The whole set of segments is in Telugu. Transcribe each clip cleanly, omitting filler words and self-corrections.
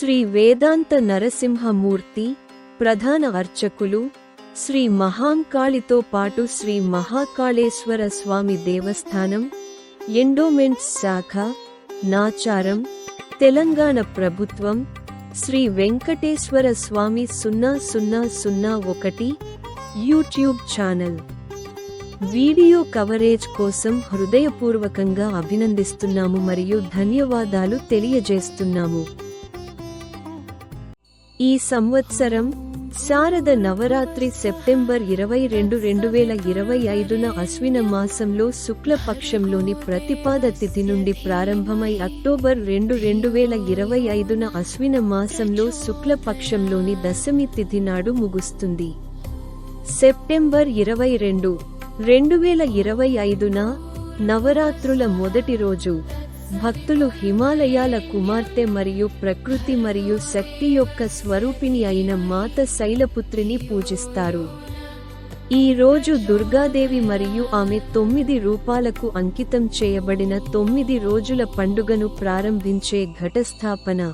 శ్రీ వేదాంత నరసింహమూర్తి ప్రధాన అర్చకులు, శ్రీ మహాంకాళితో పాటు శ్రీ మహాకాళేశ్వర స్వామి దేవస్థానం, ఎండోమెంట్స్ శాఖ, నాచారం, తెలంగాణ ప్రభుత్వం, శ్రీ వెంకటేశ్వర స్వామి 0001 యూట్యూబ్ ఛానల్. వీడియో కవరేజ్ కోసం హృదయపూర్వకంగా అభినందిస్తున్నాము మరియు ధన్యవాదాలు తెలియజేస్తున్నాము. ఈ సంవత్సరం శారద నవరాత్రి సెప్టెంబర్ 22, 2025న అశ్విన మాసంలో శుక్లపక్షంలోని ప్రతిపాద తిథి నుండి ప్రారంభమై అక్టోబర్ 2, 2025న అశ్విన మాసంలో శుక్లపక్షంలోని దశమి తిథి నాడు ముగుస్తుంది. సెప్టెంబర్ 22, 2025న నవరాత్రుల మొదటి రోజు భక్తులు హిమాలయాల కుమార్తె మరియు ప్రకృతి మరియు శక్తి యొక్క స్వరూపిణి అయిన మాత శైలపుత్రిని పూజిస్తారు. ఈ రోజు దుర్గాదేవి మరియు ఆమె 9 రూపాలకు అంకితం చేయబడిన 9 రోజుల పండుగను ప్రారంభించే ఘటస్థాపన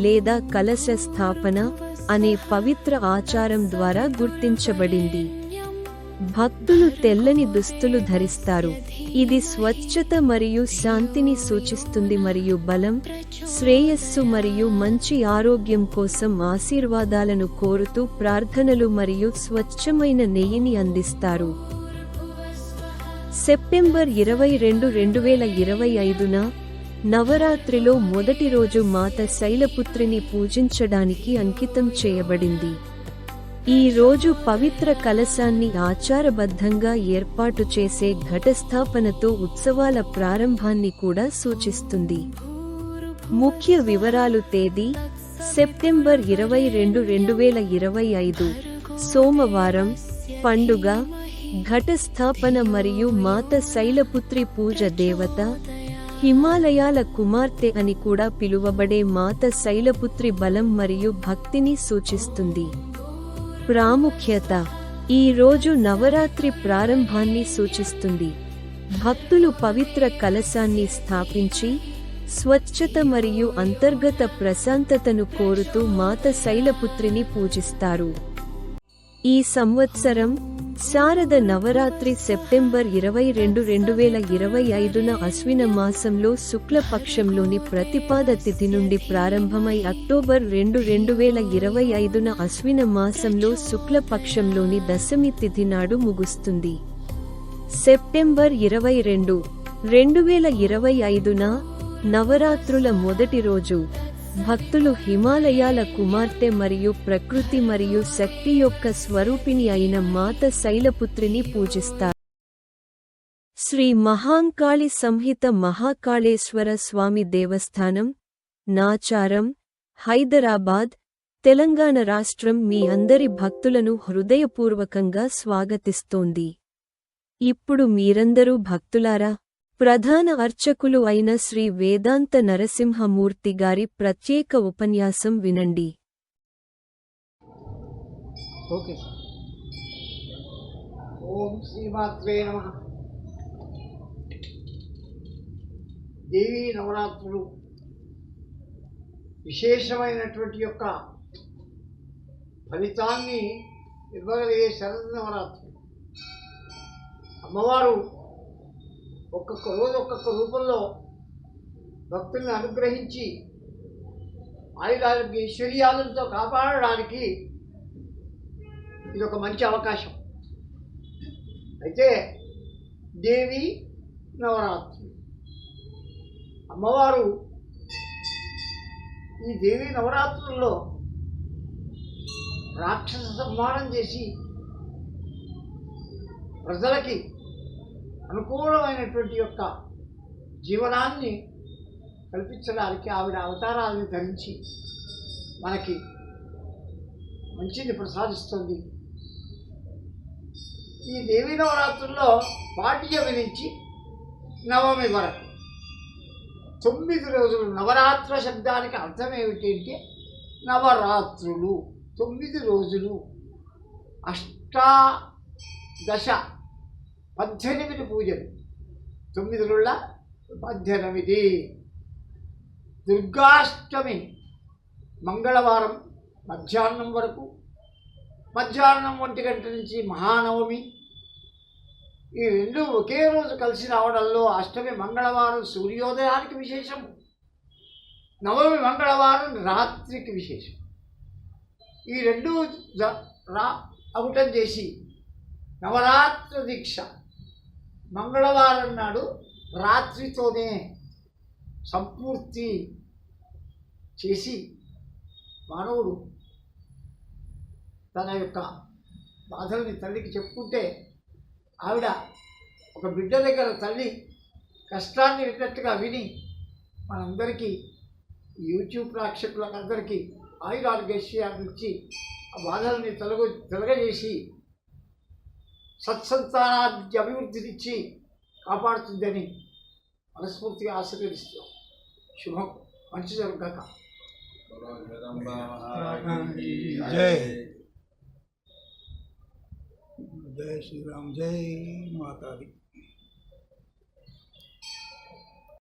లేదా కలశ స్థాపన అనే పవిత్ర ఆచారం ద్వారా గుర్తించబడింది. భక్తులు తెల్లని దుస్తులు ధరిస్తారు. ఇది స్వచ్ఛత మరియు శాంతిని సూచిస్తుంది మరియు బలం, శ్రేయస్సు మరియు మంచి ఆరోగ్యం కోసం ఆశీర్వాదాలను కోరుతూ ప్రార్థనలు మరియు స్వచ్ఛమైన నెయ్యిని అందిస్తారు. సెప్టెంబర్ 22, 2025న నవరాత్రిలో మొదటి రోజు మాత శైలపుత్రిని పూజించడానికి అంకితం చేయబడింది. ఈ రోజు పవిత్ర కలశాన్ని ఆచారబద్ధంగా ఏర్పాటు చేసే ఘటస్థాపనతో ఉత్సవాల ప్రారంభాన్ని కూడా సూచిస్తుంది. ముఖ్య వివరాలు: తేదీ సెప్టెంబర్ 22, 2025 సోమవారం, పండుగ, ఘటస్థాపన మరియు మాత శైలపుత్రి పూజ. దేవత హిమాలయాల కుమార్తె అని కూడా పిలువబడే మాత శైలపుత్రి బలం మరియు భక్తిని సూచిస్తుంది. ప్రాముఖ్యత: ఈ రోజు నవరాత్రి ప్రారంభాన్ని సూచిస్తుంది. భక్తులు పవిత్ర కలశాన్ని స్థాపించి స్వచ్ఛత మరియు అంతర్గత ప్రశాంతతను కోరుతూ మాత శైలపుత్రిని పూజిస్తారు. ఈ సంవత్సరం శారద నవరాత్రి సెప్టెంబర్ 22, 2025న అశ్విన మాసంలో శుక్లపక్షంలోని ప్రతిపాద తిథి నుండి ప్రారంభమై అక్టోబర్ 2, 2025న అశ్విన మాసంలో శుక్లపక్షంలోని దశమి తిథి నాడు ముగుస్తుంది. సెప్టెంబర్ 22, 2025న నవరాత్రుల మొదటి రోజు భక్తులు హిమాలయాల కుమార్తె మరియు ప్రకృతి మరియు శక్తి యొక్క స్వరూపిణి అయిన మాత శైలపుత్రిని పూజిస్తారు. శ్రీ మహాంకాళి సంహిత మహాకాళేశ్వర స్వామి దేవస్థానం, నాచారం, హైదరాబాద్, తెలంగాణ రాష్ట్రం మీ అందరి భక్తులను హృదయపూర్వకంగా స్వాగతిస్తోంది. ఇప్పుడు మీరందరూ భక్తులారా, ప్రధాన అర్చకులు అయిన శ్రీ వేదాంత నరసింహమూర్తి గారి ప్రత్యేక ఉపన్యాసం వినండి. ఓం శ్రీమాత్రే నమః. దేవీ నవరాత్రులు విశేషమైనటువంటి యొక్క ఫలితాన్ని ఇవ్వగలిగే శరద్ నవరాత్రులు. అమ్మవారు ఒక్కొక్క రోజు ఒక్కొక్క రూపంలో భక్తులను అనుగ్రహించి ఆయుధాలకి ఐశ్వర్యాలతో కాపాడడానికి ఇది ఒక మంచి అవకాశం. అయితే దేవి నవరాత్రులు, అమ్మవారు ఈ దేవి నవరాత్రుల్లో రాక్షస సంహారం చేసి ప్రజలకి అనుకూలమైనటువంటి యొక్క జీవనాన్ని కల్పించడానికి ఆవిడ అవతారాలను ధరించి మనకి మంచిని ప్రసాదిస్తుంది. ఈ దేవీ నవరాత్రుల్లో పాడ్యమి నుంచి నవమి వరకు 9 రోజులు. నవరాత్ర శబ్దానికి అర్థం ఏమిటంటే నవరాత్రులు 9 రోజులు. అష్టాదశ 18 పూజలు, 9 రోజుల 18. దుర్గాష్టమి మంగళవారం మధ్యాహ్నం వరకు, మధ్యాహ్నం 1 గంట నుంచి మహానవమి, ఈ రెండు ఒకే రోజు కలిసి రావడంలో అష్టమి మంగళవారం సూర్యోదయానికి విశేషము, నవమి మంగళవారం రాత్రికి విశేషం. ఈ రెండు అవుటం చేసి నవరాత్రి దీక్ష మంగళవారం నాడు రాత్రితోనే సంపూర్తి చేసి మానవుడు తన యొక్క బాధల్ని తల్లికి చెప్పుకుంటే, ఆవిడ ఒక బిడ్డ దగ్గర తల్లి కష్టాన్ని విన్నట్టుగా విని మనందరికీ యూట్యూబ్ ప్రేక్షకులకు అందరికీ ఆయురారోగ్యాన్ని ఇచ్చి ఆ బాధల్ని తొలగజేసి సత్సంతానాన్ని అభివృద్ధినిచ్చి కాపాడుతుందని మనస్ఫూర్తిగా ఆశీర్వదిస్తున్నాం. శుభం, మంచి జరగక. जय जय श्री राम, जय माता दी।